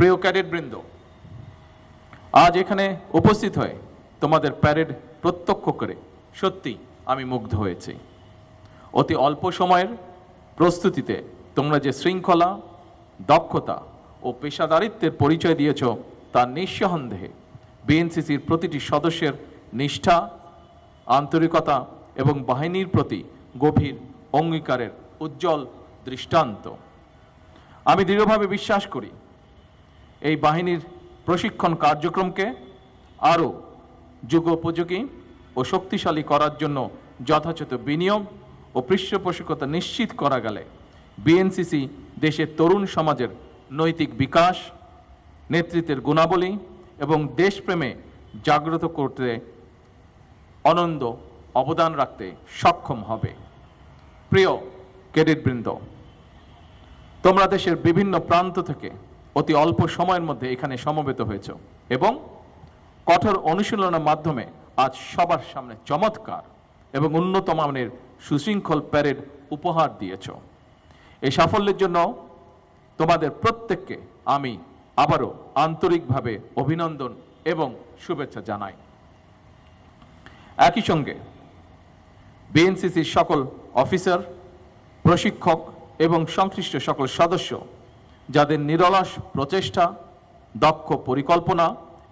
প্রিয় ক্যাডেটবৃন্দ, আজ এখানে উপস্থিত হয়ে তোমাদের প্যারেড প্রত্যক্ষ করে সত্যি আমি মুগ্ধ হয়েছি। অতি অল্প সময়ের প্রস্তুতিতে তোমরা যে শৃঙ্খলা, দক্ষতা ও পেশাদারিত্বের পরিচয় দিয়েছ তা নিঃসন্দেহে বিএনসিসির প্রতিটি সদস্যের নিষ্ঠা, আন্তরিকতা এবং বাহিনীর প্রতি গভীর অঙ্গীকারের উজ্জ্বল দৃষ্টান্ত। আমি দৃঢ়ভাবে বিশ্বাস করি এই বাহিনীর প্রশিক্ষণ কার্যক্রমকে আরও যুগোপযোগী ও শক্তিশালী করার জন্য যথাযথ বিনিয়োগ ও পৃষ্ঠপোষকতা নিশ্চিত করা গেলে বিএনসিসি দেশের তরুণ সমাজের নৈতিক বিকাশ, নেতৃত্বের গুণাবলী এবং দেশপ্রেমে জাগ্রত করতে অনন্য অবদান রাখতে সক্ষম হবে। প্রিয় ক্যাডেটবৃন্দ, তোমরা দেশের বিভিন্ন প্রান্ত থেকে অতি অল্প সময়ের মধ্যে এখানে সমবেত হয়েছ এবং কঠোর অনুশীলনের মাধ্যমে আজ সবার সামনে চমৎকার এবং উন্নত মানের সুশৃঙ্খল প্যারেড উপহার দিয়েছ। এই সাফল্যের জন্য তোমাদের প্রত্যেককে আমি আবারও আন্তরিকভাবে অভিনন্দন এবং শুভেচ্ছা জানাই। একই সঙ্গে বিএনসিসির সকল অফিসার, প্রশিক্ষক এবং সংশ্লিষ্ট সকল সদস্য যাদের নিরলস প্রচেষ্টা, দক্ষ পরিকল্পনা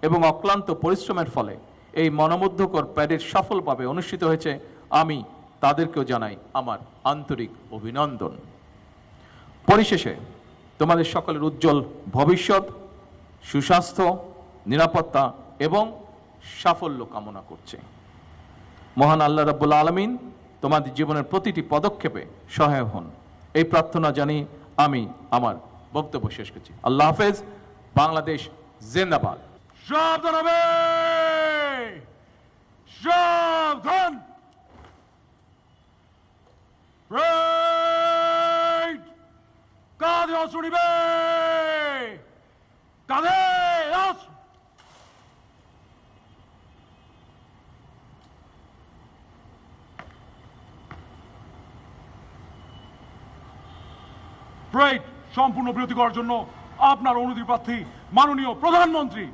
এবং অক্লান্ত পরিশ্রমের ফলে এই মনোমুগ্ধকর প্যারেড সফলভাবে অনুষ্ঠিত হয়েছে, আমি তাদেরকেও জানাই আমার আন্তরিক অভিনন্দন। পরিশেষে তোমাদের সকলের উজ্জ্বল ভবিষ্যৎ, সুস্বাস্থ্য, নিরাপত্তা এবং সাফল্য কামনা করছে। মহান আল্লাহ রাব্বুল আলামিন তোমাদের জীবনের প্রতিটি পদক্ষেপে সহায় হন, এই প্রার্থনা জানিয়ে আমি আমার বক্তব্য শেষ করছি। আল্লাহ হাফেজ। বাংলাদেশ জিন্দাবাদ। সাবধান হবে, সাবধান। কাঁধে অস্ত্র নিবে, কাঁধে অস্ত্র। সম্পূর্ণ বিরতি করার জন্য আপনার অনুমতি প্রার্থী মাননীয় প্রধানমন্ত্রী।